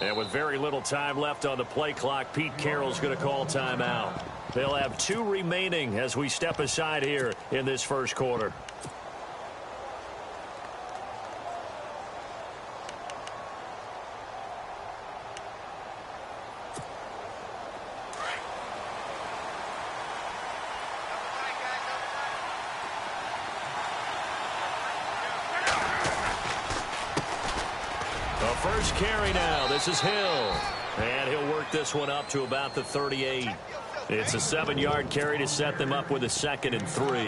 And with very little time left on the play clock, Pete Carroll's going to call timeout. They'll have 2 remaining as we step aside here in this first quarter. First carry now. This is Hill. And he'll work this one up to about the 38. It's a 7-yard carry to set them up with a 2nd and 3.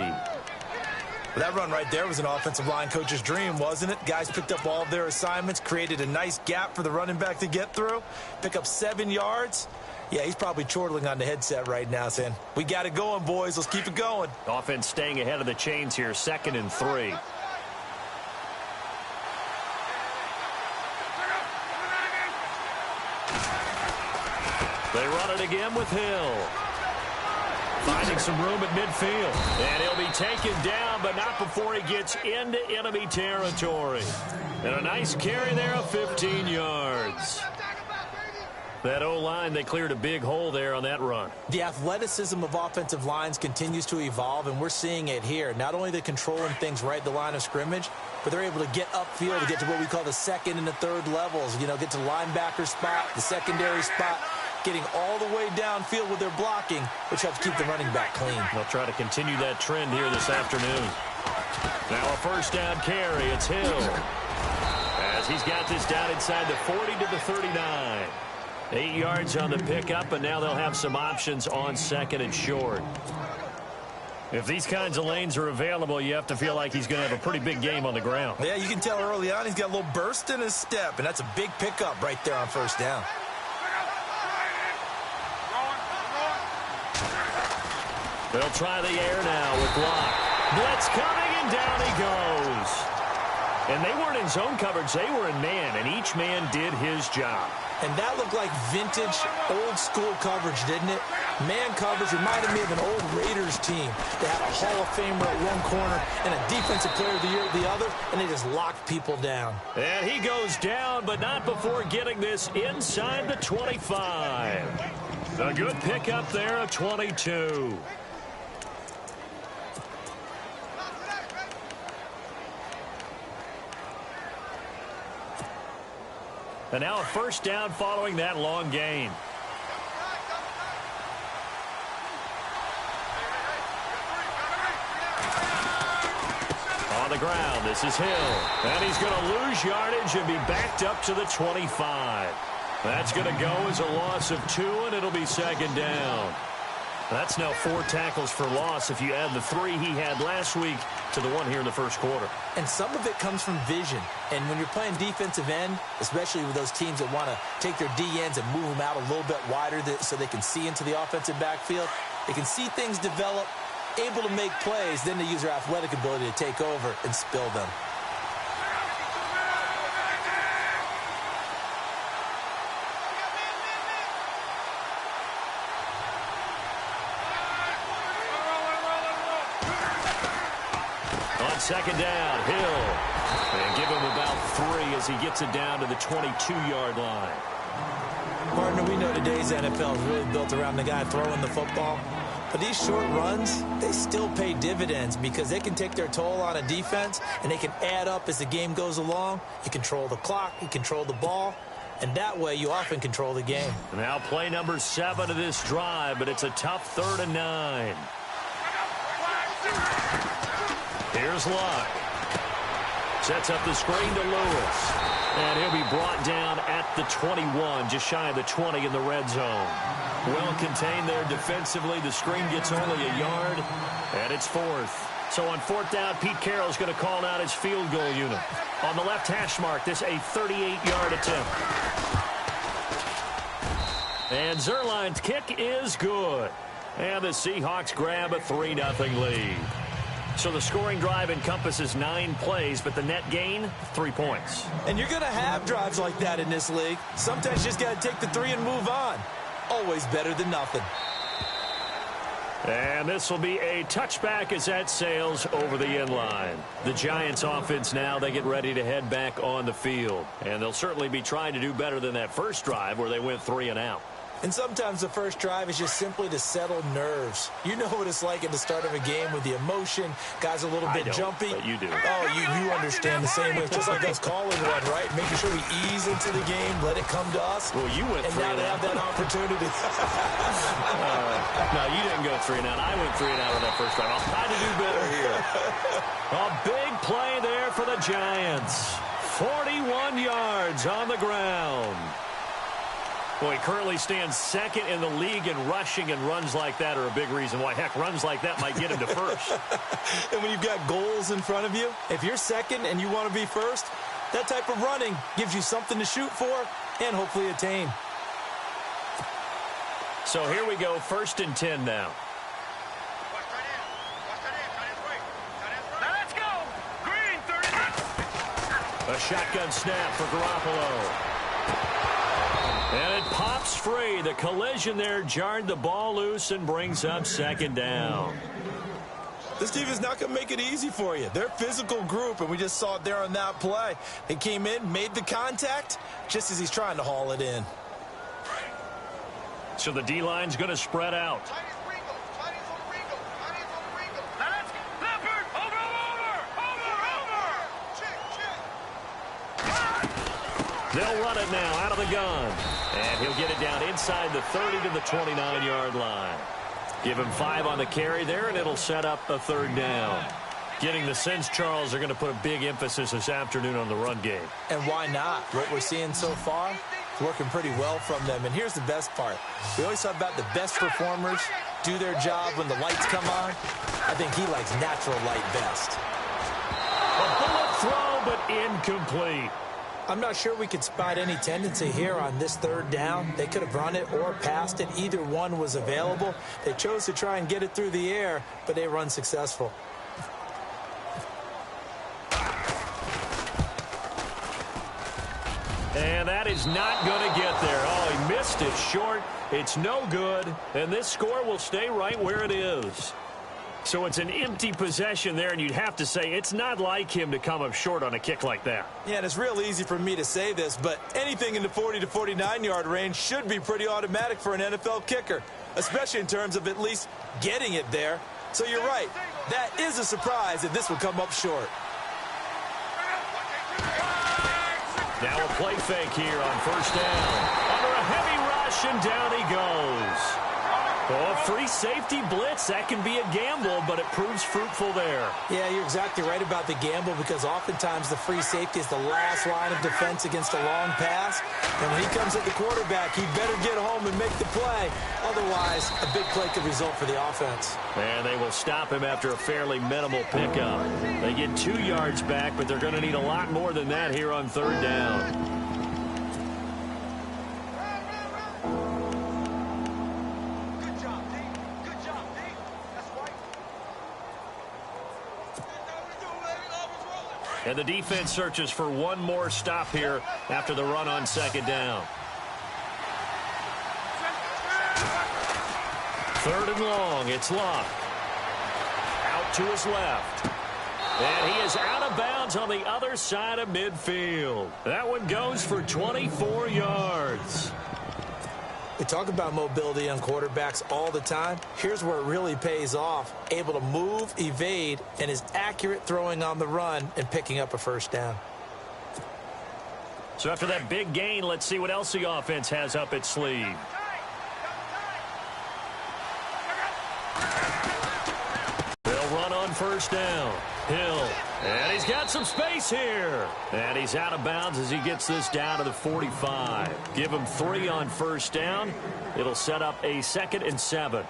That run right there was an offensive line coach's dream, wasn't it? Guys picked up all of their assignments, created a nice gap for the running back to get through, pick up 7 yards. Yeah, he's probably chortling on the headset right now saying, we got it going, boys. Let's keep it going. Offense staying ahead of the chains here, 2nd and 3. They run it again with Hill. Finding some room at midfield. And he'll be taken down, but not before he gets into enemy territory. And a nice carry there of 15 yards. That O-line, they cleared a big hole there on that run. The athleticism of offensive lines continues to evolve, and we're seeing it here. Not only are they controlling things right at the line of scrimmage, but they're able to get upfield to get to what we call the 2nd and the 3rd levels. You know, get to the linebacker spot, the secondary spot, getting all the way downfield with their blocking, which helps keep the running back clean. They'll try to continue that trend here this afternoon. Now a first down carry. It's Hill. As he's got this down inside the 40 to the 39. 8 yards on the pickup, and now they'll have some options on 2nd and short. If these kinds of lanes are available, you have to feel like he's going to have a pretty big game on the ground. Yeah, you can tell early on he's got a little burst in his step, and that's a big pickup right there on first down. They'll try the air now with Block. Blitz coming, and down he goes. And they weren't in zone coverage. They were in man, and each man did his job. And that looked like vintage, old-school coverage, didn't it? Man coverage reminded me of an old Raiders team. They had a Hall of Famer at one corner and a Defensive Player of the Year at the other, and they just locked people down. And he goes down, but not before getting this inside the 25. A good pickup there of 22. And now a first down following that long gain. On the ground, this is Hill. And he's going to lose yardage and be backed up to the 25. That's going to go as a loss of 2, and it'll be 2nd down. That's now 4 tackles for loss if you add the 3 he had last week to the 1 here in the first quarter. And some of it comes from vision. And when you're playing defensive end, especially with those teams that want to take their D-ends and move them out a little bit wider so they can see into the offensive backfield, they can see things develop, able to make plays, then they use their athletic ability to take over and spill them. Second down, Hill. And give him about 3 as he gets it down to the 22-yard line. Partner, we know today's NFL is really built around the guy throwing the football. But these short runs, they still pay dividends because they can take their toll on a defense, and they can add up as the game goes along. You control the clock, you control the ball, and that way you often control the game. Now play number 7 of this drive, but it's a tough 3rd and 9. Here's Luck. Sets up the screen to Lewis. And he'll be brought down at the 21, just shy of the 20 in the red zone. Well contained there defensively. The screen gets only a yard, and it's 4th. So on 4th down, Pete Carroll's going to call out his field goal unit. On the left hash mark, this a 38-yard attempt. And Zerline's kick is good. And the Seahawks grab a 3-0 lead. So the scoring drive encompasses 9 plays, but the net gain, 3 points. And you're going to have drives like that in this league. Sometimes you just got to take the 3 and move on. Always better than nothing. And this will be a touchback as that sails over the end line. The Giants offense now, they get ready to head back on the field. And they'll certainly be trying to do better than that first drive where they went 3 and out. And sometimes the first drive is just simply to settle nerves. You know what it's like at the start of a game with the emotion. Guys are a little bit jumpy. But you do. Oh, you understand the same way. It's just like us calling one, right? Making sure we ease into the game, let it come to us. Well, you went 3 and out. And now they have that opportunity. No, you didn't go 3 and out. I went 3 and out on that first drive. I'll try to do better here. A big play there for the Giants. 41 yards on the ground. Well, he currently stands second in the league in rushing, and runs like that are a big reason why. Heck, runs like that might get him to first. And when you've got goals in front of you, if you're second and you want to be first, that type of running gives you something to shoot for and hopefully attain. So here we go, 1st and 10 now. Now let's go. Green, 30. A shotgun snap for Garoppolo. And it pops free. The collision there jarred the ball loose and brings up 2nd down. This team is not going to make it easy for you. They're a physical group, and we just saw it there on that play. They came in, made the contact, just as he's trying to haul it in. So the D-line's going to spread out. They'll run it now out of the gun. And he'll get it down inside the 30 to the 29-yard line. Give him 5 on the carry there, and it'll set up a 3rd down. Getting the sense, Charles, they're going to put a big emphasis this afternoon on the run game. And why not? What we're seeing so far is working pretty well from them. And here's the best part. We always talk about the best performers do their job when the lights come on. I think he likes natural light best. A bullet throw, but incomplete. I'm not sure we could spot any tendency here on this 3rd down. They could have run it or passed it. Either one was available. They chose to try and get it through the air, but they were unsuccessful. And that is not going to get there. Oh, he missed it short. It's no good. And this score will stay right where it is. So it's an empty possession there, and you'd have to say it's not like him to come up short on a kick like that. Yeah, and it's real easy for me to say this, but anything in the 40 to 49-yard range should be pretty automatic for an NFL kicker, especially in terms of at least getting it there. So you're right. That is a surprise that this would come up short. Now a play fake here on 1st down. Under a heavy rush, and down he goes. Oh, free safety blitz, that can be a gamble, but it proves fruitful there. Yeah, you're exactly right about the gamble, because oftentimes the free safety is the last line of defense against a long pass. And when he comes at the quarterback, he better get home and make the play. Otherwise, a big play could result for the offense. And they will stop him after a fairly minimal pickup. They get 2 yards back, but they're going to need a lot more than that here on 3rd down. And the defense searches for one more stop here after the run on 2nd down. 3rd and long. It's Luck. Out to his left. And he is out of bounds on the other side of midfield. That one goes for 24 yards. We talk about mobility on quarterbacks all the time. Here's where it really pays off. Able to move, evade, and is accurate throwing on the run and picking up a 1st down. So after that big gain, let's see what else the offense has up its sleeve. They'll run on 1st down. Hill. And he's got some space here. And he's out of bounds as he gets this down to the 45. Give him 3 on 1st down. It'll set up a 2nd and 7.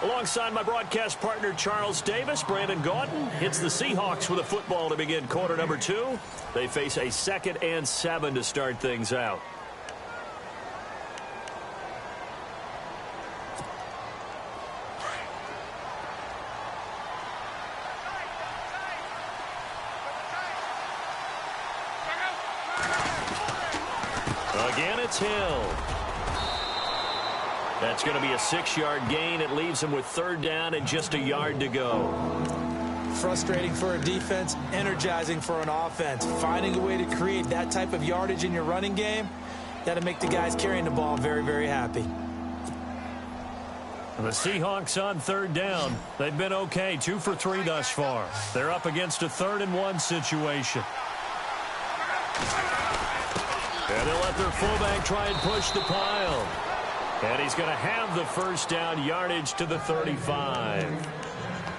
Alongside my broadcast partner, Charles Davis, Brandon Gaudin hits the Seahawks with a football to begin quarter number 2. They face a 2nd and 7 to start things out. Again, it's Hill. That's going to be a 6-yard gain. It leaves him with 3rd down and just a yard to go. Frustrating for a defense, energizing for an offense. Finding a way to create that type of yardage in your running game, that'll make the guys carrying the ball very, very happy. The Seahawks on 3rd down. They've been okay, 2 for 3 thus far. They're up against a 3rd and 1 situation. And they'll let their fullback try and push the pile. And he's going to have the 1st down, yardage to the 35.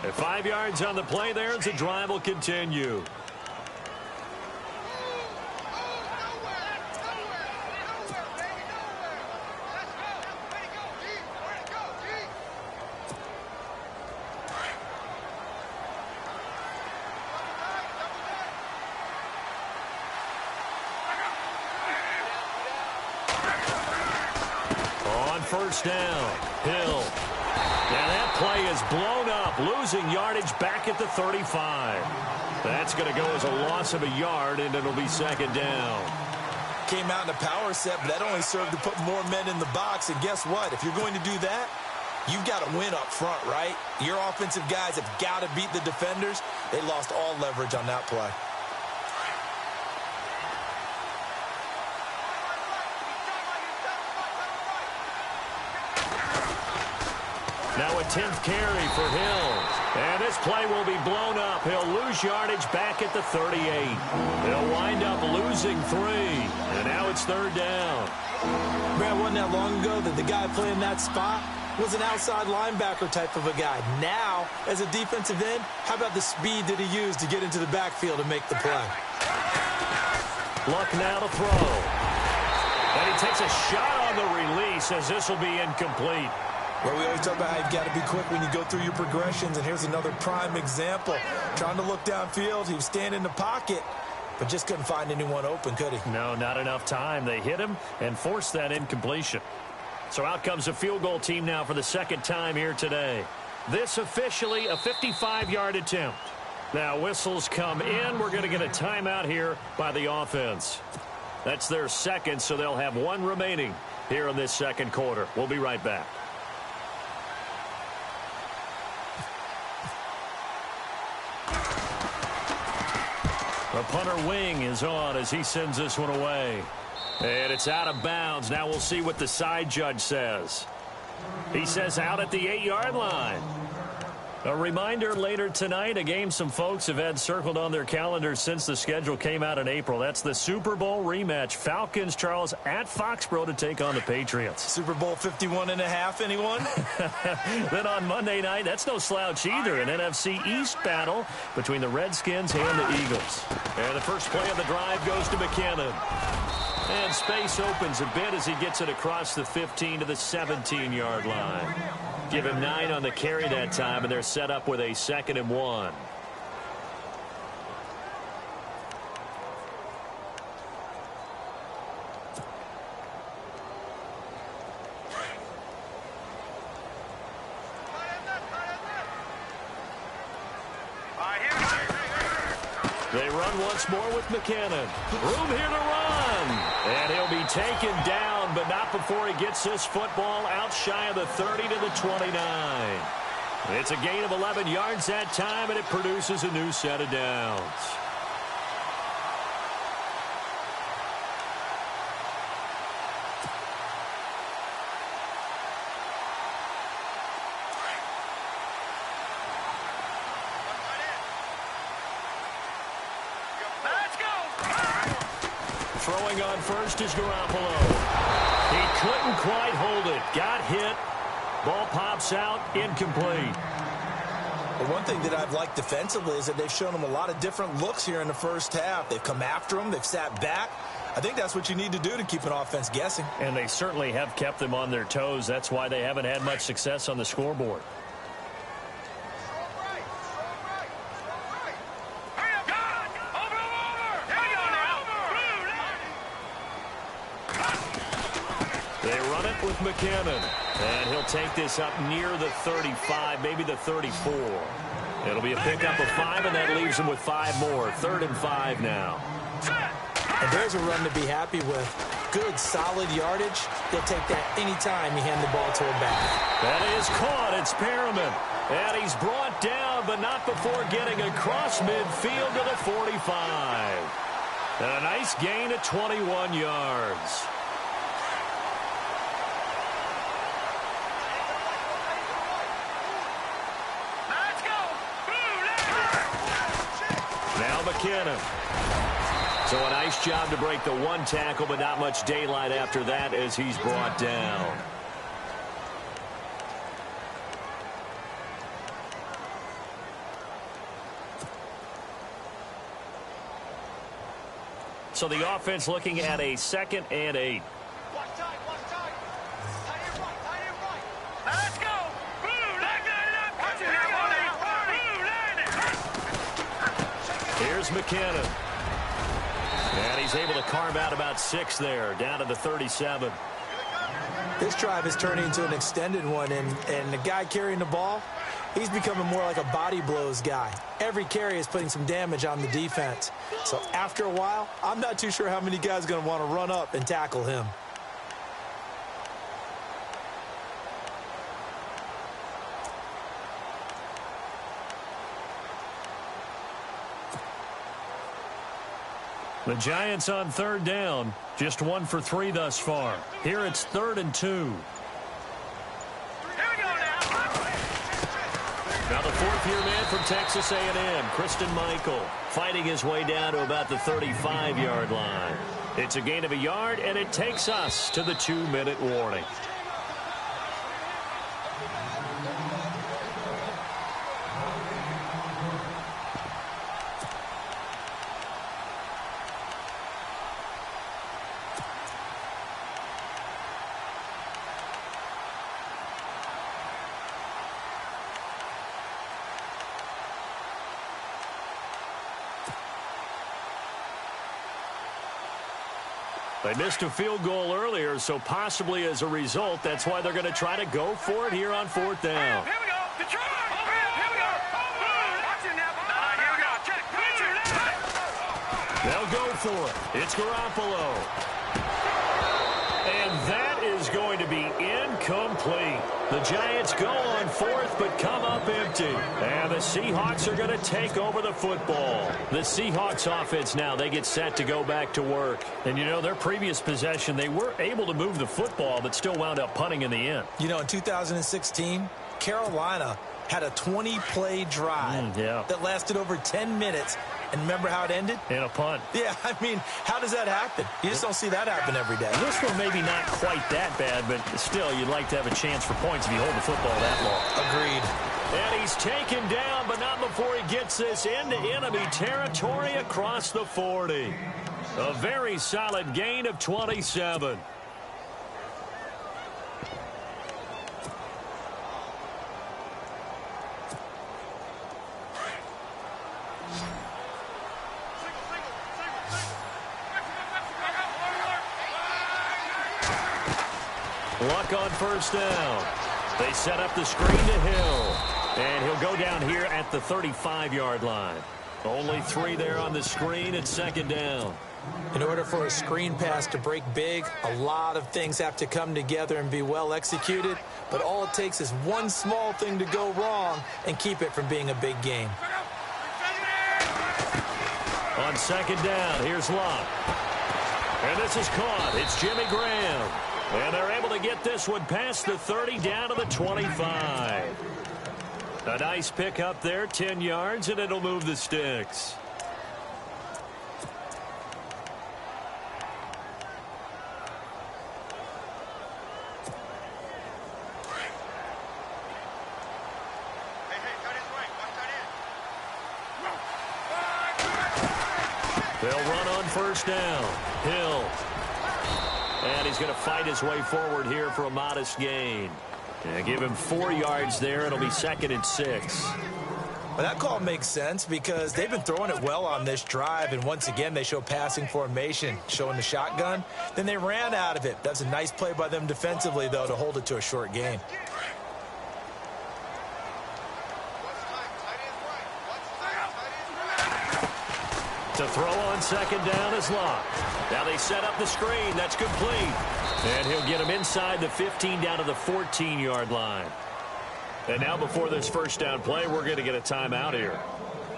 At 5 yards on the play there, as the drive will continue. On 1st down, Hill. And that play is blown up, losing yardage back at the 35. That's going to go as a loss of a yard, and it'll be 2nd down. Came out in a power set, but that only served to put more men in the box. And guess what? If you're going to do that, you've got to win up front, right? Your offensive guys have got to beat the defenders. They lost all leverage on that play. Now a 10th carry for Hill. And this play will be blown up. He'll lose yardage back at the 38. He'll wind up losing 3. And now it's 3rd down. Man, wasn't that long ago that the guy playing that spot was an outside linebacker type of a guy. Now, as a defensive end, how about the speed that he used to get into the backfield and make the play? Luck now to throw. And he takes a shot on the release as this will be incomplete. Well, we always talk about how you've got to be quick when you go through your progressions, and here's another prime example. Trying to look downfield, he was standing in the pocket, but just couldn't find anyone open, could he? No, not enough time. They hit him and forced that incompletion. So out comes a field goal team now for the 2nd time here today. This officially a 55-yard attempt. Now whistles come in. We're going to get a timeout here by the offense. That's their 2nd, so they'll have 1 remaining here in this 2nd quarter. We'll be right back. The punter wing is on as he sends this one away. And it's out of bounds. Now we'll see what the side judge says. He says out at the 8-yard line. A reminder later tonight, a game some folks have had circled on their calendars since the schedule came out in April. That's the Super Bowl rematch. Falcons, Charles, at Foxborough to take on the Patriots. Super Bowl 51.5, anyone? Then on Monday night, that's no slouch either. An NFC East battle between the Redskins and the Eagles. And the first play of the drive goes to McKinnon. And space opens a bit as he gets it across the 15 to the 17-yard line. Give him 9 on the carry that time, and they're set up with a 2nd and 1. They run once more with McKinnon. Room here to run. And he'll be taken down, but not before he gets this football out shy of the 30 to the 29. It's a gain of 11 yards that time, and it produces a new set of downs. Throwing on first is Garoppolo. He couldn't quite hold it. Got hit. Ball pops out. Incomplete. But one thing that I've liked defensively is that they've shown him a lot of different looks here in the first half. They've come after him. They've sat back. I think that's what you need to do to keep an offense guessing. And they certainly have kept them on their toes. That's why they haven't had much success on the scoreboard. They run it with McKinnon. And he'll take this up near the 35, maybe the 34. It'll be a pickup of 5, and that leaves him with 5 more. 3rd and 5 now. And there's a run to be happy with. Good, solid yardage. He'll take that anytime you hand the ball to a back. That is caught. It's Perriman. And he's brought down, but not before getting across midfield to the 45. And a nice gain of 21 yards. Let's go. Now McKinnon. So a nice job to break the one tackle, but not much daylight after that as he's brought down. So the offense looking at a 2nd and 8. Let's go. Here's McKinnon. And he's able to carve out about 6 there, down to the 37. This drive is turning into an extended one, and the guy carrying the ball, he's becoming more like a body blows guy. Every carry is putting some damage on the defense. So after a while, I'm not too sure how many guys are going to want to run up and tackle him. The Giants on 3rd down, just 1 for 3 thus far. Here it's 3rd and 2. Here we go now. Now the 4th-year man from Texas A&M, Christine Michael, fighting his way down to about the 35-yard line. It's a gain of a yard, and it takes us to the 2-minute warning. They missed a field goal earlier, so possibly as a result, that's why they're going to try to go for it here on 4th down. Here we go. Detroit. Here we go. Watch it now. Here we go. Check. They'll go for it. It's Garoppolo. And that is going to be incomplete. The Giants go on 4th, but come up empty. And the Seahawks are going to take over the football. The Seahawks offense now, they get set to go back to work. And, you know, their previous possession, they were able to move the football, but still wound up punting in the end. You know, in 2016, Carolina had a 20-play drive that lasted over 10 minutes. And remember how it ended? In a punt. Yeah, I mean, how does that happen? You just don't see that happen every day. This one maybe not quite that bad, but still, you'd like to have a chance for points if you hold the football that long. Agreed. And he's taken down, but not before he gets this into enemy territory across the 40. A very solid gain of 27. Luck on 1st down. They set up the screen to Hill. And he'll go down here at the 35-yard line. Only 3 there on the screen at 2nd down. In order for a screen pass to break big, a lot of things have to come together and be well executed. But all it takes is one small thing to go wrong and keep it from being a big game. On 2nd down, here's Luck. And this is caught. It's Jimmy Graham. And they're able to get this one past the 30 down to the 25. A nice pick up there, 10 yards, and it'll move the sticks. They'll run on 1st down. Hill. And he's going to fight his way forward here for a modest gain. And give him 4 yards there. It'll be 2nd and 6. Well, that call makes sense because they've been throwing it well on this drive, and once again they show passing formation, showing the shotgun. Then they ran out of it. That's a nice play by them defensively, though, to hold it to a short gain. To throw on second down is Locke. Now they set up the screen. That's complete. And he'll get him inside the 15 down to the 14-yard line. And now before this first down play, we're going to get a timeout here,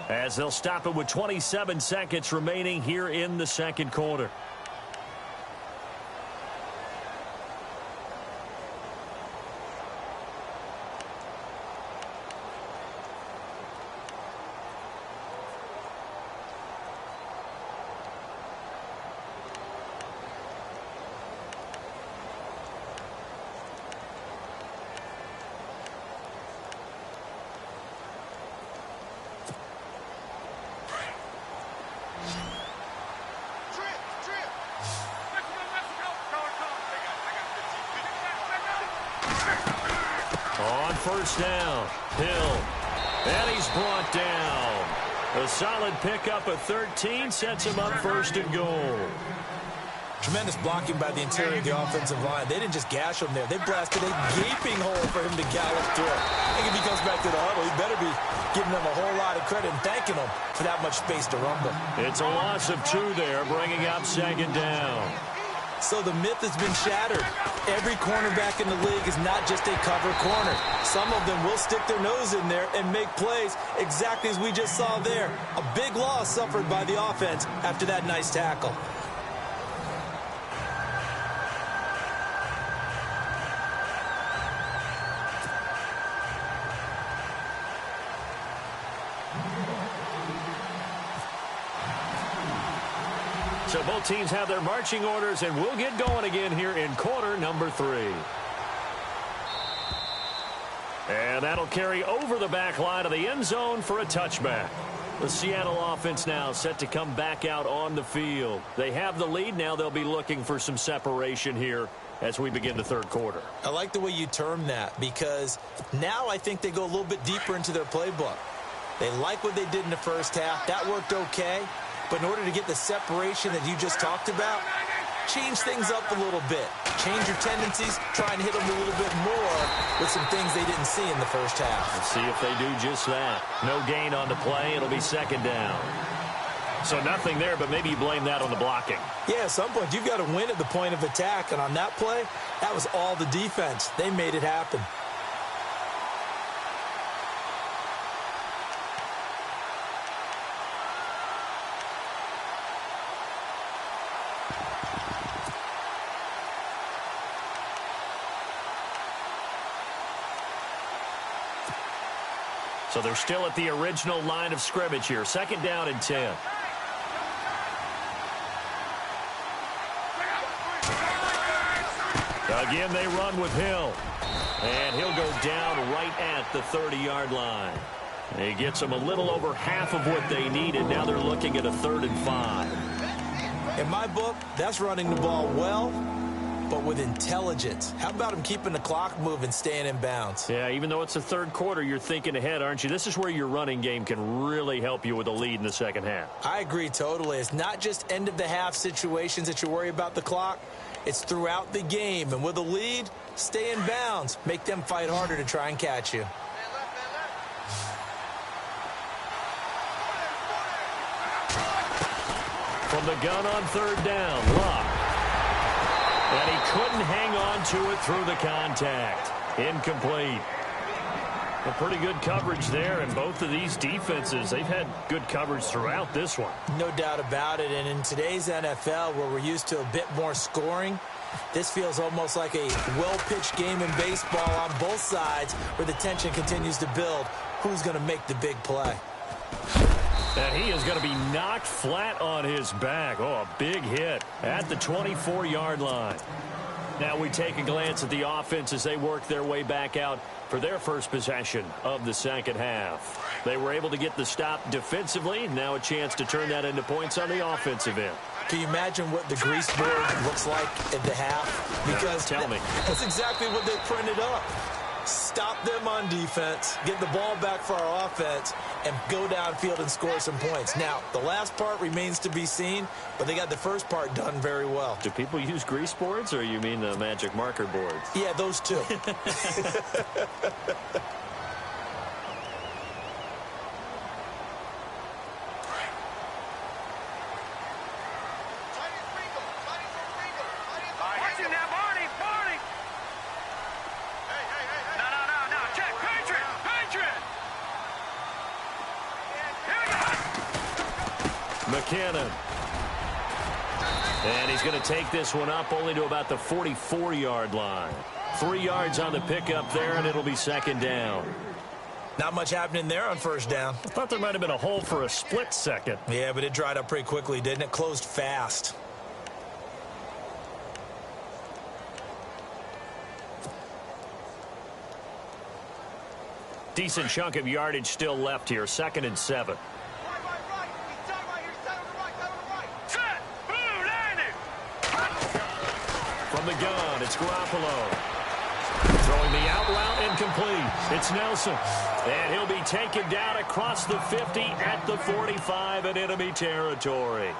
as they'll stop it with 27 seconds remaining here in the second quarter. First down, Hill, and he's brought down. A solid pickup of 13 sets him up first and goal. Tremendous blocking by the interior of the offensive line. They didn't just gash him there. They blasted a gaping hole for him to gallop through. I think if he comes back to the huddle, he better be giving them a whole lot of credit and thanking them for that much space to rumble. It's a loss of 2 there, bringing up second down. So the myth has been shattered. Every cornerback in the league is not just a cover corner. Some of them will stick their nose in there and make plays exactly as we just saw there. A big loss suffered by the offense after that nice tackle. So both teams have their marching orders, and we'll get going again here in quarter number 3. And that'll carry over the back line of the end zone for a touchback. The Seattle offense now set to come back out on the field. They have the lead. Now they'll be looking for some separation here as we begin the third quarter. I like the way you term that, because now I think they go a little bit deeper into their playbook. They like what they did in the first half. That worked okay. But in order to get the separation that you just talked about, change things up a little bit. Change your tendencies, try and hit them a little bit more with some things they didn't see in the first half. Let's see if they do just that. No gain on the play. It'll be second down. So nothing there, but maybe you blame that on the blocking. Yeah, at some point you've got to win at the point of attack. And on that play, that was all the defense. They made it happen. So they're still at the original line of scrimmage here. Second down and 10. Again, they run with Hill. And he'll go down right at the 30-yard line. He gets them a little over half of what they needed. Now they're looking at a 3rd and 5. In my book, that's running the ball well, but with intelligence. How about him keeping the clock moving, staying in bounds? Yeah, even though it's the third quarter, you're thinking ahead, aren't you? This is where your running game can really help you with a lead in the second half. I agree totally. It's not just end-of-the-half situations that you worry about the clock. It's throughout the game. And with a lead, stay in bounds. Make them fight harder to try and catch you. From the gun on 3rd down, Locke. And he couldn't hang on to it through the contact. Incomplete. A pretty good coverage there, and both of these defenses, they've had good coverage throughout this one. No doubt about it, and in today's NFL, where we're used to a bit more scoring, this feels almost like a well-pitched game in baseball on both sides, where the tension continues to build. Who's going to make the big play? And he is going to be knocked flat on his back. Oh, a big hit at the 24-yard line. Now we take a glance at the offense as they work their way back out for their first possession of the second half. They were able to get the stop defensively. Now a chance to turn that into points on the offensive end. Can you imagine what the grease board looks like at the half? Because tell me. That's exactly what they printed up. Stop them on defense, get the ball back for our offense, and go downfield and score some points. Now, the last part remains to be seen, but they got the first part done very well. Do people use grease boards, or you mean the magic marker boards? Yeah, those two. McKinnon. And he's going to take this one up only to about the 44-yard line. 3 yards on the pickup there, and it'll be second down. Not much happening there on first down. I thought there might have been a hole for a split second. Yeah, but it dried up pretty quickly, didn't it? Closed fast. Decent chunk of yardage still left here. 2nd and 7. From the gun, it's Garoppolo. Throwing the out route incomplete. It's Nelson. And he'll be taken down across the 50 at the 45 in enemy territory.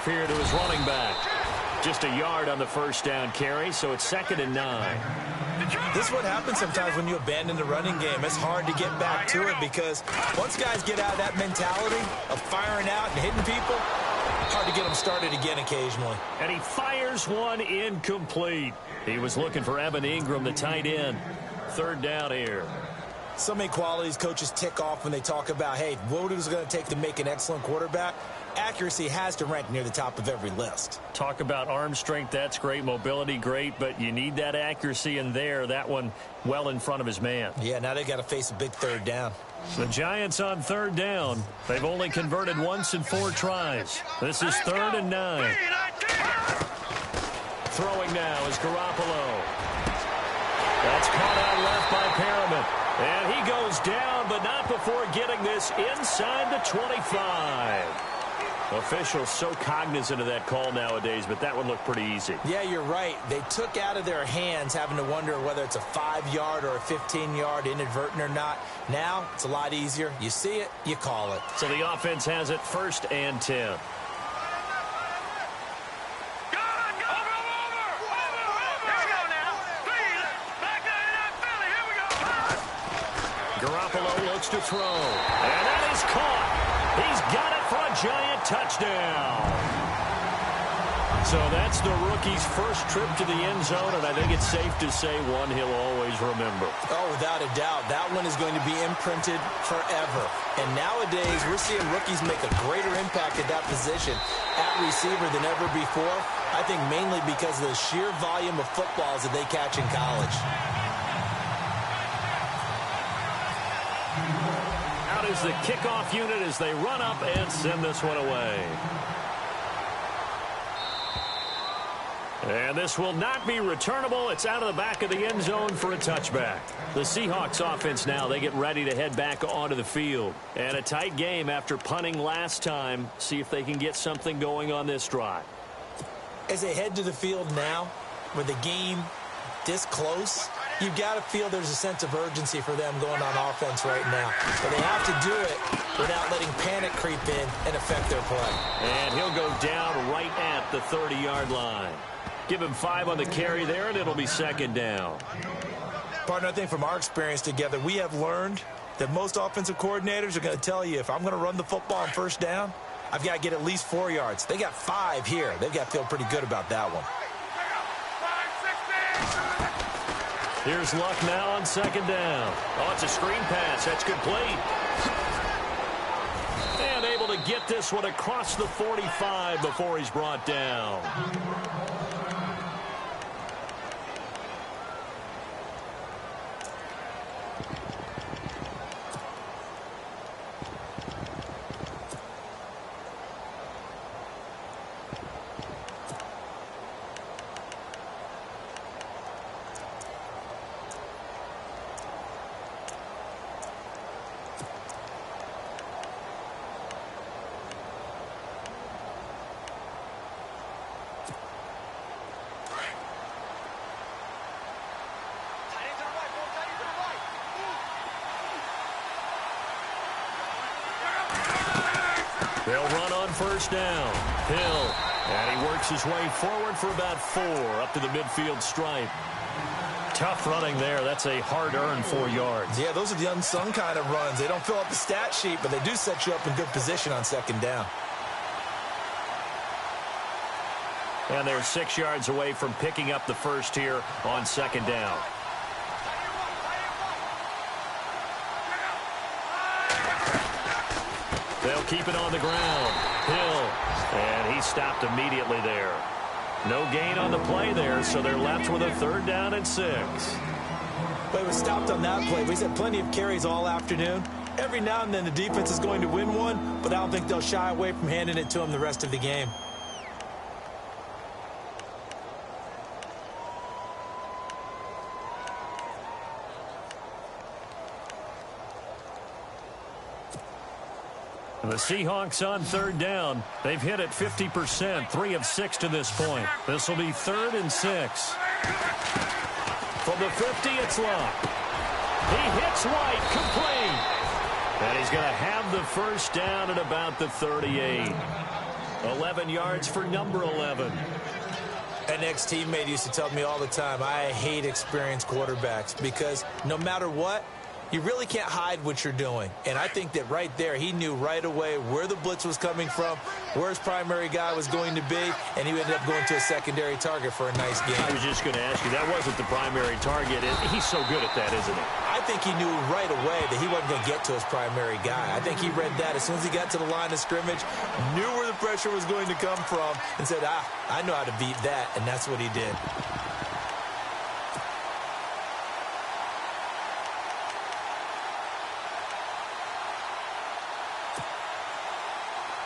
Here to his running back. Just a yard on the first down carry, so it's 2nd and 9. This is what happens sometimes when you abandon the running game. It's hard to get back to it because once guys get out of that mentality of firing out and hitting people, hard to get them started again occasionally. And he fires one incomplete. He was looking for Evan Ingram, the tight end. 3rd down here. So many qualities coaches tick off when they talk about, hey, what is it going to take to make an excellent quarterback? Accuracy has to rank near the top of every list. Talk about arm strength, that's great. Mobility, great, but you need that accuracy in there. That one well in front of his man. Yeah, now they got to face a big 3rd down. The Giants on 3rd down. They've only converted once in 4 tries. This is 3rd and 9. Throwing now is Garoppolo. That's caught out left by Perriman. And he goes down, but not before getting this inside the 25. Officials so cognizant of that call nowadays, but that one looked pretty easy. Yeah, you're right. They took out of their hands having to wonder whether it's a 5-yard or a 15-yard inadvertent or not. Now, it's a lot easier. You see it, you call it. So the offense has it 1st and 10. Garoppolo looks to throw. And that is caught. He's got it for a Giant touchdown. So that's the rookie's first trip to the end zone, and I think it's safe to say one he'll always remember. Oh, without a doubt. That one is going to be imprinted forever. And nowadays, we're seeing rookies make a greater impact at that position at receiver than ever before. I think mainly because of the sheer volume of footballs that they catch in college. Out is the kickoff unit as they run up and send this one away. And this will not be returnable. It's out of the back of the end zone for a touchback. The Seahawks offense now, they get ready to head back onto the field. And a tight game after punting last time. See if they can get something going on this drive. As they head to the field now, with the game this close, you've got to feel there's a sense of urgency for them going on offense right now. But they have to do it without letting panic creep in and affect their play. And he'll go down right at the 30-yard line. Give him 5 on the carry there, and it'll be 2nd down. Partner, I think from our experience together, we have learned that most offensive coordinators are going to tell you, if I'm going to run the football on first down, I've got to get at least 4 yards. They got 5 here. They've got to feel pretty good about that one. Here's Luck now on 2nd down. Oh, it's a screen pass. That's complete. And able to get this one across the 45 before he's brought down. They'll run on first down. Hill And he works his way forward for about 4 up to the midfield stripe. Tough running there. That's a hard-earned 4 yards. Yeah, those are the unsung kind of runs. They don't fill up the stat sheet, but they do set you up in good position on second down. And they're 6 yards away from picking up the first here on second down. They'll keep it on the ground. Hill. And he stopped immediately there. No gain on the play there, so they're left with a 3rd down and 6. But he was stopped on that play. He's had plenty of carries all afternoon. Every now and then the defense is going to win one, but I don't think they'll shy away from handing it to him the rest of the game. The Seahawks on 3rd down. They've hit it 50%, 3 of 6 to this point. This will be 3rd and 6. From the 50, it's Luck. He hits White, complete. And he's going to have the first down at about the 38. 11 yards for number 11. An ex-teammate used to tell me all the time, I hate experienced quarterbacks because no matter what, you really can't hide what you're doing. And I think that right there, he knew right away where the blitz was coming from, where his primary guy was going to be, and he ended up going to a secondary target for a nice game. I was just going to ask you, that wasn't the primary target. He's so good at that, isn't he? I think he knew right away that he wasn't going to get to his primary guy. I think he read that as soon as he got to the line of scrimmage, knew where the pressure was going to come from, and said, I know how to beat that, and that's what he did.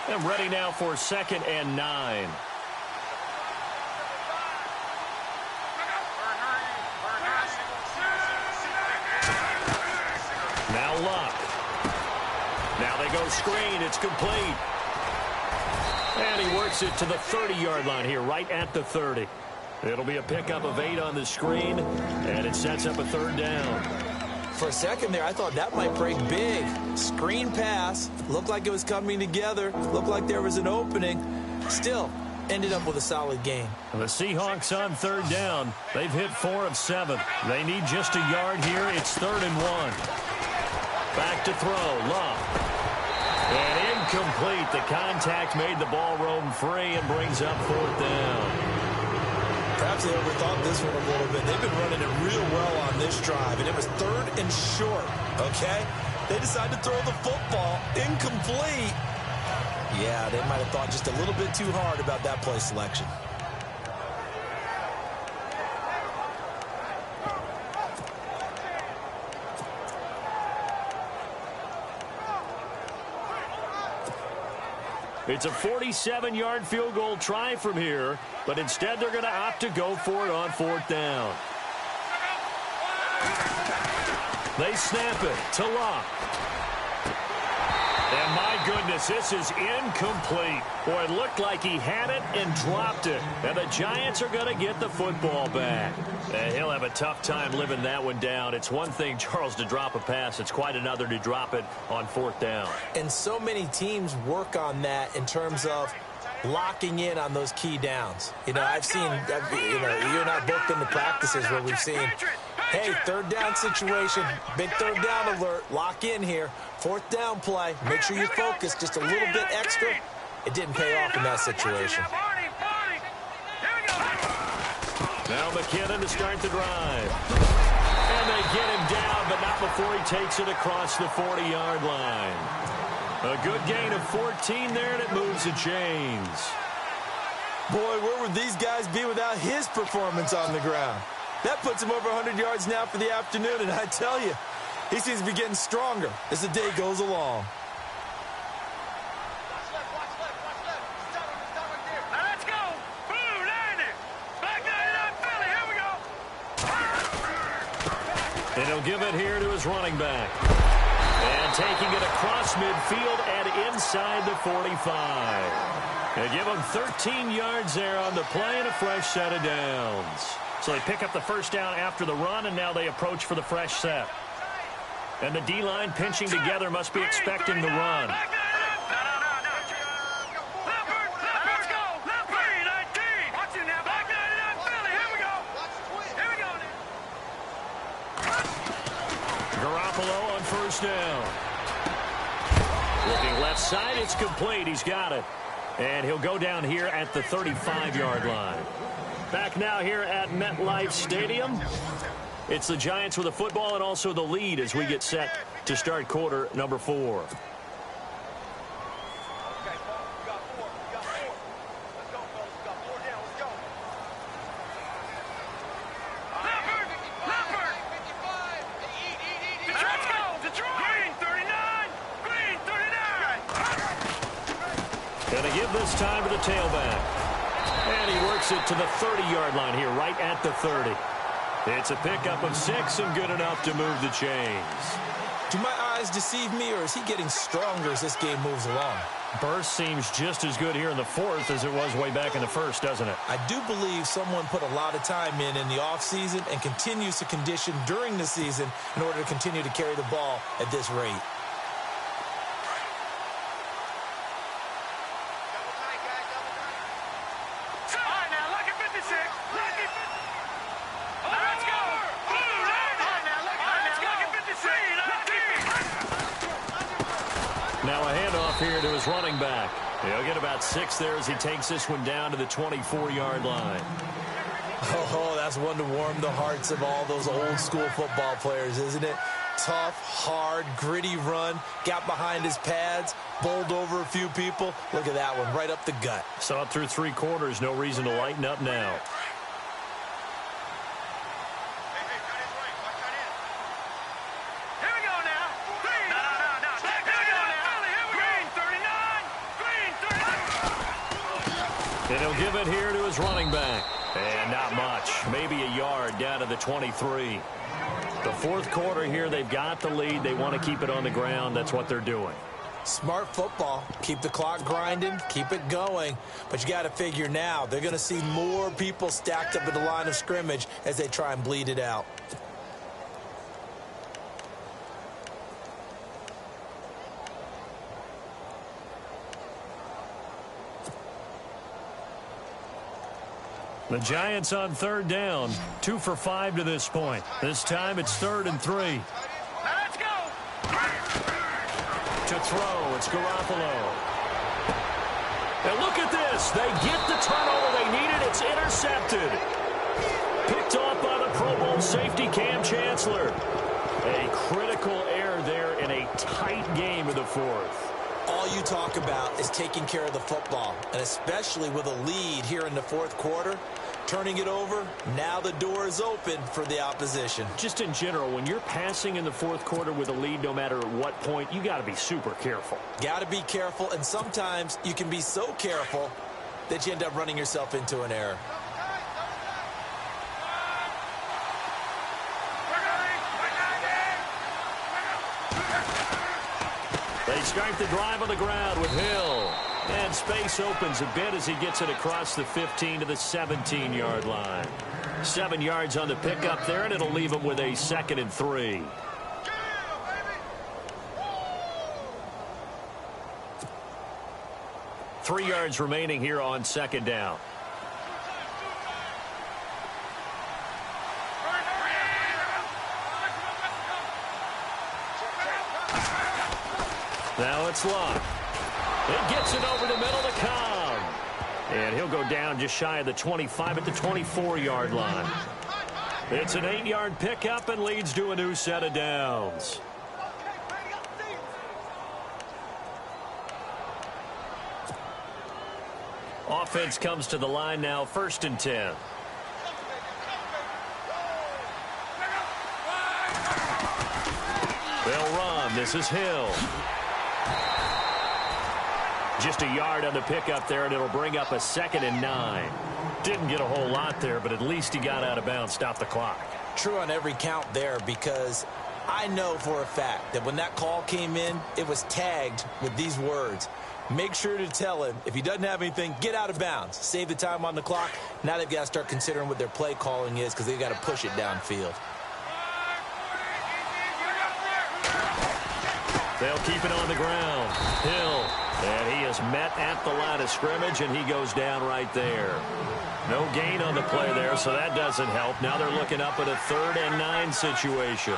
And ready now for 2nd and 9. Now Luck. Now they go screen. It's complete. And he works it to the 30-yard line here, right at the 30. It'll be a pickup of 8 on the screen, and it sets up a 3rd down. For a second there, I thought that might break big. Screen pass. Looked like it was coming together. Looked like there was an opening. Still, ended up with a solid game. The Seahawks on 3rd down. They've hit 4 of 7. They need just a yard here. It's 3rd and 1. Back to throw. Luck. And incomplete. The contact made the ball roam free and brings up 4th down. Perhaps they overthought this one a little bit. They've been running it real well on this drive, and it was 3rd and short, okay? They decided to throw the football incomplete. Yeah, they might have thought just a little bit too hard about that play selection. It's a 47-yard field goal try from here, but instead they're going to opt to go for it on 4th down. They snap it to Luck. And my goodness, this is incomplete. Boy, it looked like he had it and dropped it. And the Giants are going to get the football back. And he'll have a tough time living that one down. It's one thing, Charles, to drop a pass. It's quite another to drop it on 4th down. And so many teams work on that in terms of locking in on those key downs. You know, I've seen, you and I both been to practices where we've seen, hey, 3rd down situation, big 3rd down alert, lock in here. 4th down play, make sure you focus just a little bit extra. It didn't pay off in that situation. Now McKinnon to start the drive. And they get him down, but not before he takes it across the 40-yard line. A good gain of 14 there, and it moves the chains. Boy, where would these guys be without his performance on the ground? That puts him over 100 yards now for the afternoon, and I tell you, he seems to be getting stronger as the day goes along. Let's go. Blue, landing. Back there, Philly. Here we go. And he'll give it here to his running back. And taking it across midfield and inside the 45. They give him 13 yards there on the play and a fresh set of downs. So they pick up the first down after the run, and now they approach for the fresh set. And the D-line pinching together must be expecting the run. Garoppolo on first down. Looking left side, it's complete. He's got it. And he'll go down here at the 35-yard line. Back now here at MetLife Stadium. It's the Giants with the football and also the lead as we get set to start quarter number 4. Going to give this time to the tailback. And he works it to the 30-yard line here, right at the 30. It's a pickup of 6 and good enough to move the chains. Do my eyes deceive me, or is he getting stronger as this game moves along? Burst seems just as good here in the 4th as it was way back in the 1st, doesn't it? I do believe someone put a lot of time in the offseason and continues to condition during the season in order to continue to carry the ball at this rate. Now a handoff here to his running back. He'll get about 6 there as he takes this one down to the 24-yard line. Oh, that's one to warm the hearts of all those old school football players, isn't it? Tough, hard, gritty run. Got behind his pads, bowled over a few people. Look at that one, right up the gut. Saw it through 3 quarters. No reason to lighten up now. And he'll give it here to his running back. And not much. Maybe a yard down to the 23. The 4th quarter here, they've got the lead. They want to keep it on the ground. That's what they're doing. Smart football. Keep the clock grinding. Keep it going. But you got to figure now, they're going to see more people stacked up at the line of scrimmage as they try and bleed it out. The Giants on 3rd down. 2 for 5 to this point. This time it's 3rd and 3. Let's go. To throw, it's Garoppolo. And look at this. They get the turnover they needed. It's intercepted. Picked off by the Pro Bowl safety Cam Chancellor. A critical error there in a tight game in the 4th. All you talk about is taking care of the football, and especially with a lead here in the 4th quarter, turning it over, now the door is open for the opposition. Just in general, when you're passing in the 4th quarter with a lead, no matter at what point, you got to be super careful. Got to be careful, and sometimes you can be so careful that you end up running yourself into an error. They start the drive on the ground with Hill. And space opens a bit as he gets it across the 15 to the 17-yard line. 7 yards on the pickup there, and it'll leave him with a 2nd and 3. Three yards remaining here on 2nd down. Now it's Luck. It gets it over the middle to Cobb. And he'll go down just shy of the 25 at the 24-yard line. It's an 8-yard pickup and leads to a new set of downs. Offense comes to the line now, 1st and 10. They'll run. This is Hill. Just a yard on the pickup there, and it'll bring up a 2nd and 9. Didn't get a whole lot there, but at least he got out of bounds, stopped the clock. True on every count there, because I know for a fact that when that call came in, it was tagged with these words. Make sure to tell him, if he doesn't have anything, get out of bounds. Save the time on the clock. Now they've got to start considering what their play calling is because they've got to push it downfield. They'll keep it on the ground. Hill. And he is met at the line of scrimmage, and he goes down right there. No gain on the play there, so that doesn't help. Now they're looking up at a 3rd and 9 situation.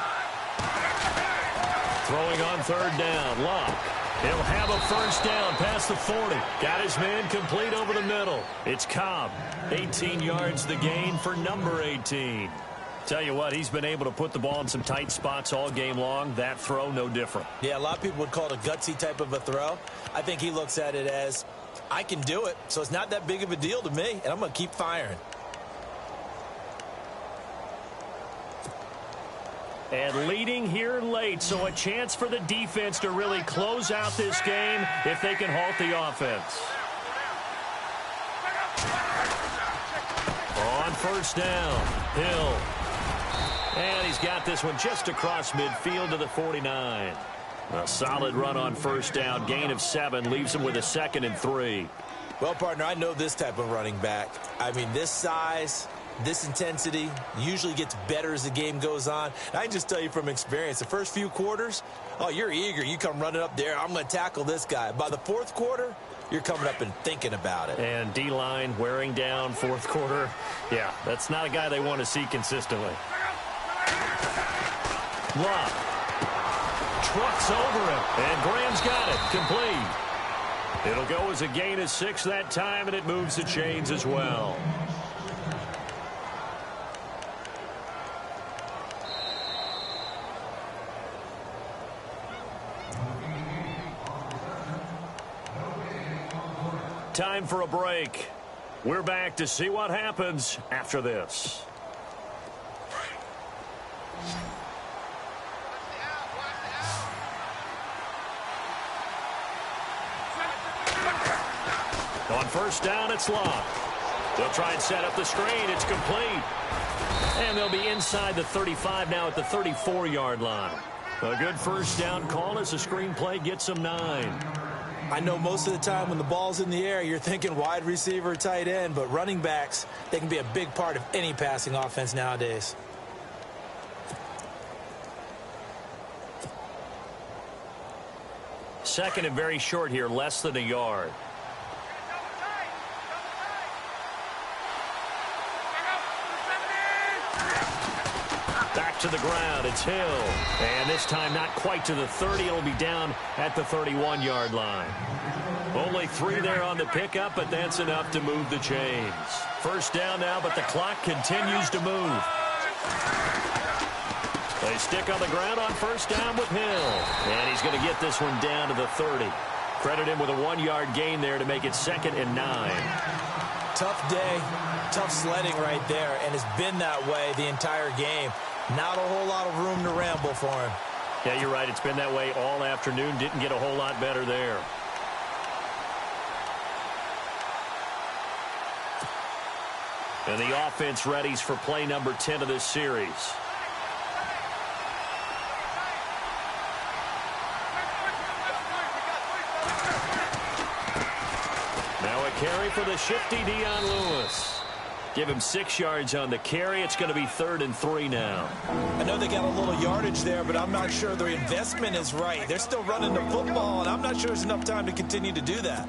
Throwing on third down. Luck. He'll have a first down past the 40. Got his man complete over the middle. It's Cobb. 18 yards the gain for number 18. Tell you what, he's been able to put the ball in some tight spots all game long. That throw, no different. Yeah, a lot of people would call it a gutsy type of a throw. I think he looks at it as, I can do it, so it's not that big of a deal to me, and I'm going to keep firing. And leading here late, so a chance for the defense to really close out this game if they can halt the offense. On first down, Hill. And he's got this one just across midfield to the 49. A solid run on first down. Gain of 7 leaves him with a 2nd and 3. Well, partner, I know this type of running back. I mean, this size, this intensity usually gets better as the game goes on. And I can just tell you from experience, the first few quarters, oh, you're eager. You come running up there, I'm going to tackle this guy. By the fourth quarter, you're coming up and thinking about it. And D-line wearing down fourth quarter. Yeah, that's not a guy they want to see consistently. Luck. Trucks over him. And Graham's got it. Complete. It'll go as a gain of 6 that time, and it moves the chains as well. Time for a break. We're back to see what happens after this. On first down, it's Locke. They'll try and set up the screen. It's complete. And they'll be inside the 35 now at the 34-yard line. A good first down call as the screen play gets them 9. I know most of the time when the ball's in the air, you're thinking wide receiver, tight end, but running backs, they can be a big part of any passing offense nowadays. Second and very short here, less than a yard. Back to the ground, it's Hill. And this time not quite to the 30. It'll be down at the 31-yard line. Only 3 there on the pickup, but that's enough to move the chains. First down now, but the clock continues to move. They stick on the ground on first down with Hill. And he's going to get this one down to the 30. Credit him with a 1-yard gain there to make it 2nd and 9. Tough day, tough sledding right there, and it's been that way the entire game. Not a whole lot of room to ramble for him. Yeah, you're right. It's been that way all afternoon. Didn't get a whole lot better there. And the offense readies for play number 10 of this series. Now a carry for the shifty Dion Lewis. Give him 6 yards on the carry. It's going to be 3rd and 3 now. I know they got a little yardage there, but I'm not sure their investment is right. They're still running the football, and I'm not sure there's enough time to continue to do that.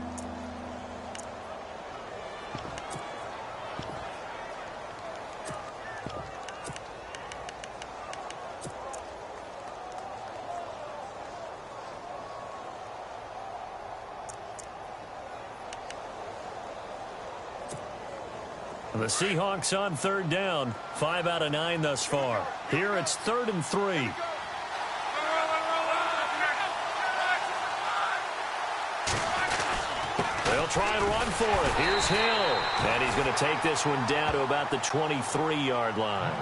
The Seahawks on 3rd down. 5 out of 9 thus far. Here it's 3rd and 3. They'll try and run for it. Here's Hill. And he's going to take this one down to about the 23-yard line.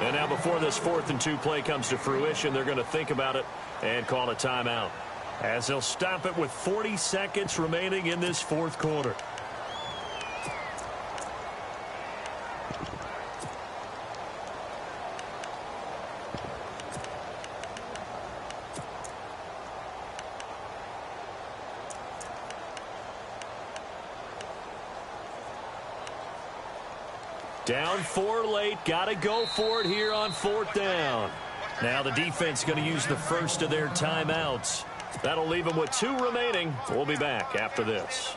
And now before this 4th and 2 play comes to fruition, they're going to think about it and call a timeout, as they'll stop it with 40 seconds remaining in this 4th quarter. Down 4 late. Got to go for it here on 4th down. Now the defense going to use the first of their timeouts. That'll leave them with 2 remaining. We'll be back after this.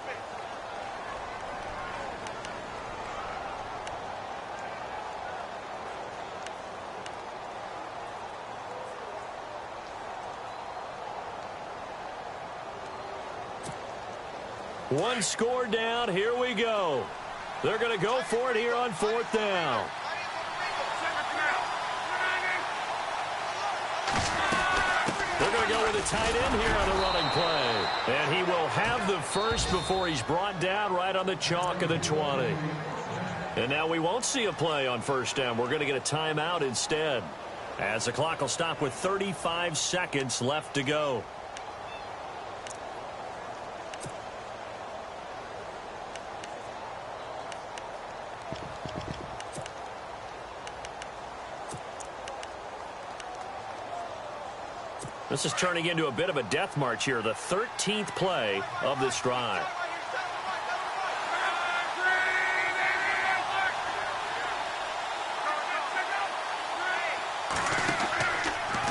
One score down. Here we go. They're going to go for it here on 4th down. They're going to go with a tight end here on the running play. And he will have the first before he's brought down right on the chalk of the 20. And now we won't see a play on 1st down. We're going to get a timeout instead, as the clock will stop with 35 seconds left to go. This is turning into a bit of a death march here, the 13th play of this drive.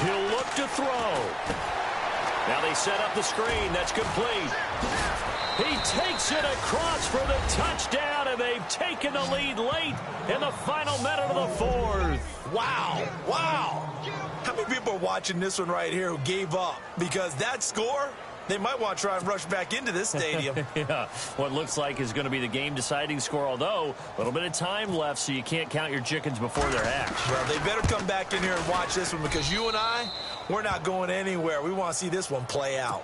He'll look to throw. Now they set up the screen. That's complete. He takes it across for the touchdown, and they've taken the lead late in the final minute of the 4th. Wow. Wow. How many people are watching this one right here who gave up? Because that score, they might want to try and rush back into this stadium. Yeah, what looks like is going to be the game-deciding score, although a little bit of time left, so you can't count your chickens before they're hatched. Well, they better come back in here and watch this one, because you and I, we're not going anywhere. We want to see this one play out.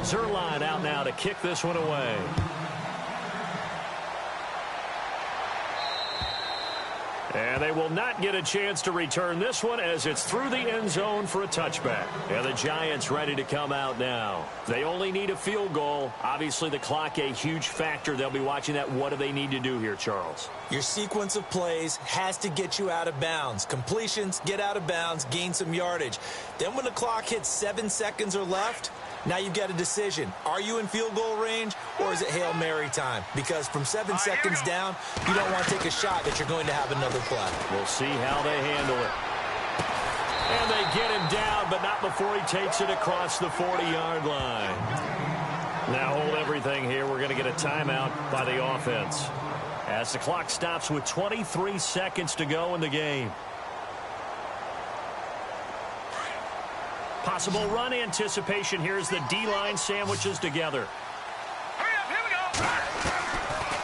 Zerline out now to kick this one away. And they will not get a chance to return this one, as it's through the end zone for a touchback. And the Giants ready to come out now. They only need a field goal. Obviously, the clock a huge factor. They'll be watching that. What do they need to do here, Charles? Your sequence of plays has to get you out of bounds. Completions, get out of bounds, gain some yardage. Then when the clock hits 7 seconds or left, now you've got a decision. Are you in field goal range, or is it Hail Mary time? Because from 7 seconds down, you don't want to take a shot that you're going to have another play. We'll see how they handle it. And they get him down, but not before he takes it across the 40-yard line. Now hold everything here. We're going to get a timeout by the offense, as the clock stops with 23 seconds to go in the game. Possible run anticipation. Here's the D-line sandwiches together. Hurry up, here we go.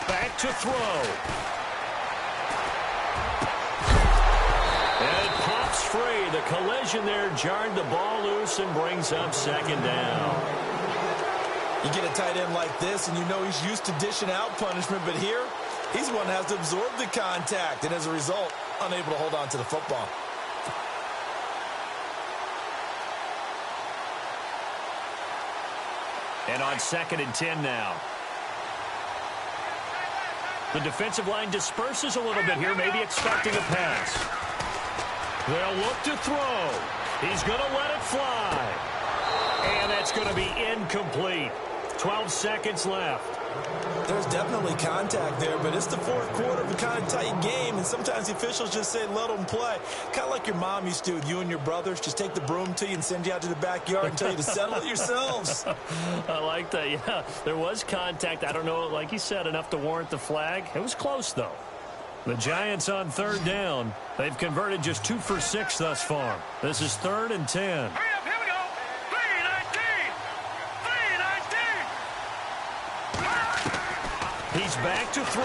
Back to throw. And it pops free. The collision there jarred the ball loose and brings up 2nd down. You get a tight end like this, and you know he's used to dishing out punishment, but here, he's the one that has to absorb the contact, and as a result, unable to hold on to the football. And on 2nd and 10 now. The defensive line disperses a little bit here, maybe expecting a pass. They'll look to throw. He's going to let it fly. And that's going to be incomplete. 12 seconds left. There's definitely contact there, but it's the 4th quarter of a kind of tight game, and sometimes the officials just say, let them play. Kind of like your mom used to with you and your brothers. Just take the broom to you and send you out to the backyard and tell you to settle it yourselves. I like that, yeah. There was contact. I don't know, like you said, enough to warrant the flag. It was close, though. The Giants on 3rd down. They've converted just 2 for 6 thus far. This is 3rd and 10. Hurry up, here we go. 3-19. 3-19. He's back to throw.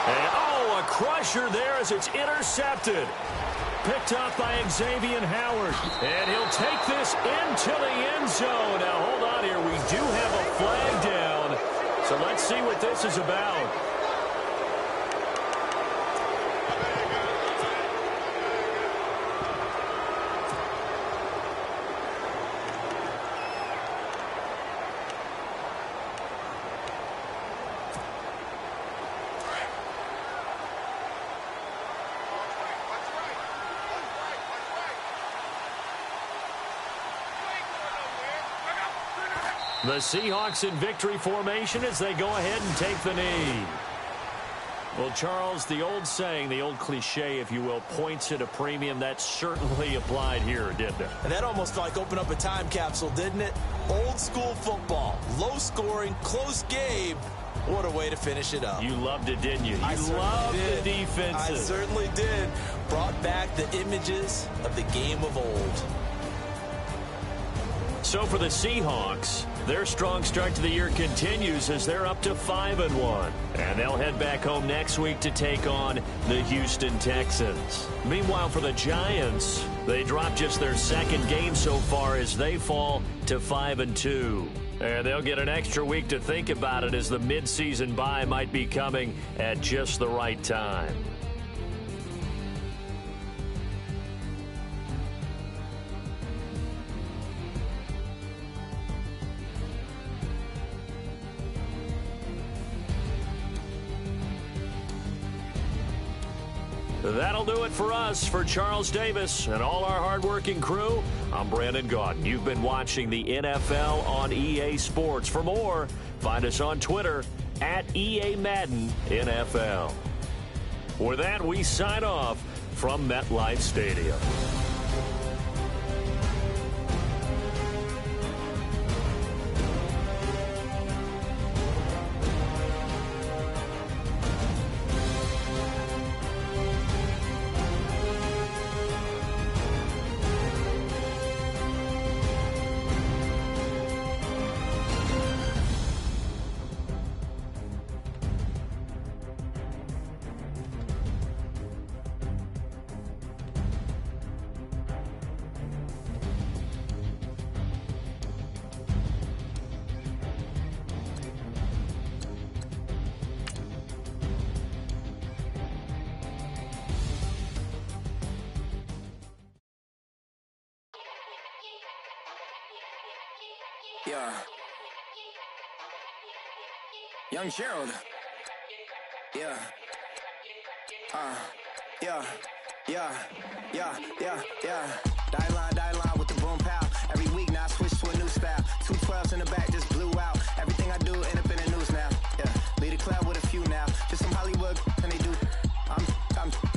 And, oh, a crusher there as it's intercepted. Picked up by Xavier Howard. And he'll take this into the end zone. Now, hold on here. We do have a flag down. So let's see what this is about. The Seahawks in victory formation as they go ahead and take the knee. Well, Charles, the old saying, the old cliche, if you will, points at a premium, that certainly applied here, didn't it? And that almost like opened up a time capsule, didn't it? Old school football, low scoring, close game, What a way to finish it up. You loved it, didn't you? You loved the defenses. I certainly did. Brought back the images of the game of old. So for the Seahawks, their strong start to the year continues as they're up to 5-1. And they'll head back home next week to take on the Houston Texans. Meanwhile, for the Giants, they dropped just their second game so far as they fall to 5-2. And they'll get an extra week to think about it as the midseason bye might be coming at just the right time. That'll do it for us. For Charles Davis and all our hardworking crew, I'm Brandon Gaudin. You've been watching the NFL on EA Sports. For more, find us on Twitter at EA Madden NFL. With that, we sign off from MetLife Stadium. Yeah. Young Gerald. Yeah. Yeah. Die line with the boom pow. Every week now I switch to a new style. 212s in the back just blew out. Everything I do end up in the news now. Yeah. Lead a club with a few now. Just some Hollywood and they do. I'm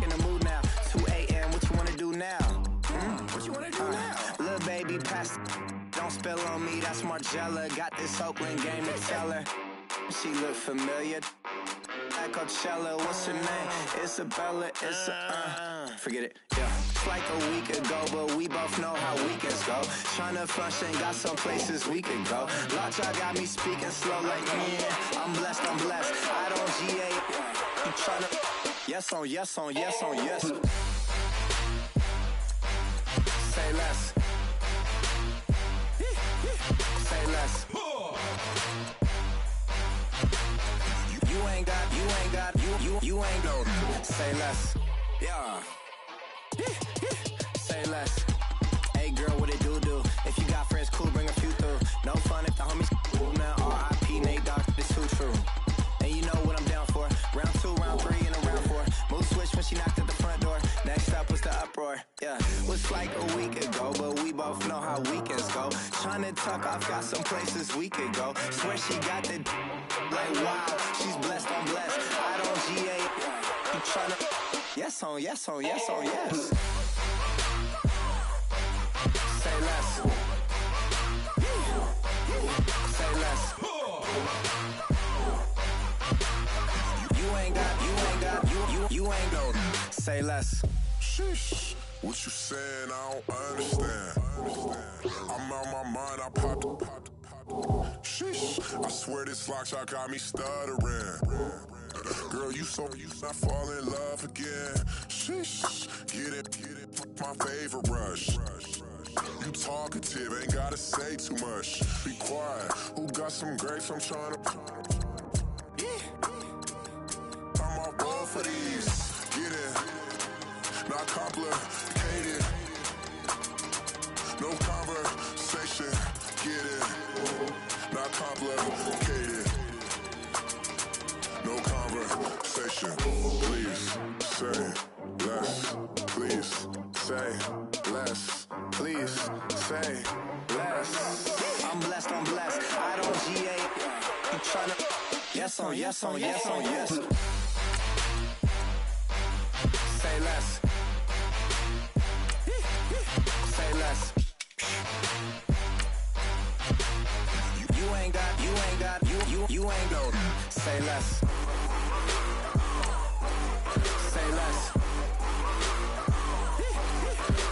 in the mood now. 2 a.m. What you wanna do now? What you wanna do now? Little baby pass. Don't spill on me, that's Margella. Got this Oakland game to tell her. She look familiar. At Coachella, what's her name? Isabella, forget it, yeah. It's like a week ago, but we both know how weekends go. Tryna function, got some places we could go. Lot y'all got me speaking slow like, yeah, I'm blessed. I don't GA. You tryna, yes on yes. Say less. Say less. You ain't no. Say less. Yeah. Say less. Hey girl, what it do? If you got friends, cool, bring a few through. No fun if the homies cool, man. R.I.P. Nate Dogg, it's too true. And you know what I'm down for. Round 2, round 3, and a round 4. Mood switch when she knocked at the front door. Next up was the uproar. Yeah, was like a week ago, but we both know how weekends go. Tryna tuck off, got some places we could go. Swear she got the like wow, she's blessed, I'm blessed. I don't GA. You tryna yes on yes. Say less. Say less. You ain't no. Say less. Sheesh. What you saying? I don't understand. I'm out my mind. I popped. Sheesh. I swear this lock shot got me stuttering. Girl, you I fall in love again. Sheesh. Get it. My favorite rush. You talkative, ain't gotta say too much. Be quiet. Who got some grapes? I'm trying to. I'm off both of these. Get it. Not complicated. No conversation. Get it. Not complicated. No conversation. Please say less. Please say less. Please say less. I'm blessed. I don't GA. You tryna yes on. Say less. Say less. You ain't no. Say Say less. Say less.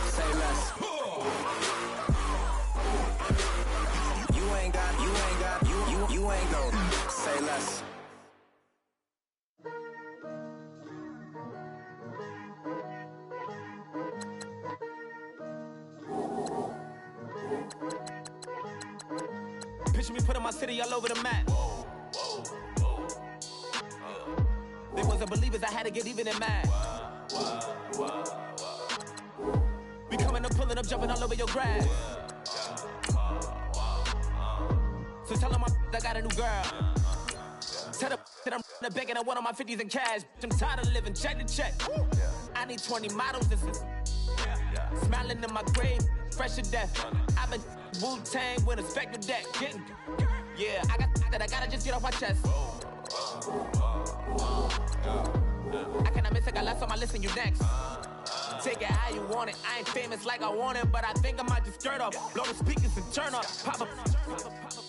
Say less. You ain't go. Say less. Picture me putting my city all over the map. They wasn't believers, I had to get even and mad. We coming up, pulling up, jumping all over your grass. So tell them I got a new girl. Tell them that I'm begging, I want on my 50s in cash. I'm tired of living check to check. I need 20 models. This is smiling in my grave, fresh to death. I've been Wu-Tang with a spectre deck. Yeah, I gotta just get off my chest. I cannot miss, I got less on my list and you next. Take it how you want it. I ain't famous like I want it, but I think I might just skirt off. Blow the speakers and turn up. Pop up.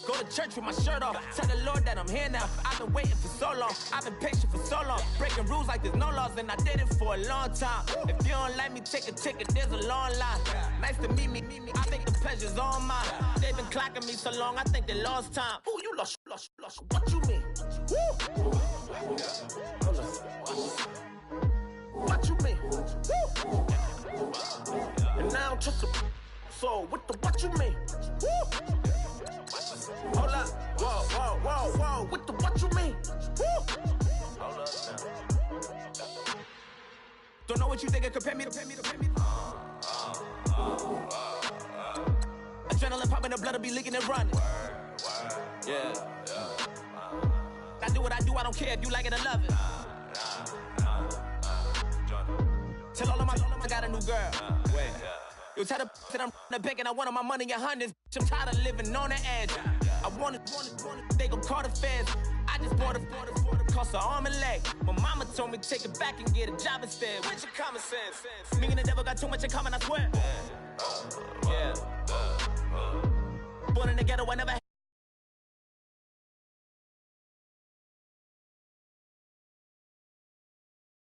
Go to church with my shirt off. Tell the Lord that I'm here now. I've been waiting for so long. I've been patient for so long. Breaking rules like there's no laws, and I did it for a long time. If you don't like me, take a ticket. There's a long line. Nice to meet me. I think the pleasure's all mine. They've been clocking me so long, I think they lost time. Ooh, you lost. What you mean? Woo! What you mean? Woo! And now I'm just a so what you mean? Woo! Hold up, whoa, what you mean? Woo! Hold up now. Don't know what you think it compare me to. Adrenaline popping, the blood'll be leaking and running. Yeah. I do what I do, I don't care if you like it or love it. Tell all of my I got a new girl. Wait. You tell the that I'm the bank and I want all my money in hundreds. I'm tired of living on the edge. I want it, they gon' call the feds. I just bought a cost an arm and leg. My mama told me take it back and get a job instead. Where's your common sense? Me and the devil got too much in common, I swear. Yeah. Born in the ghetto, I never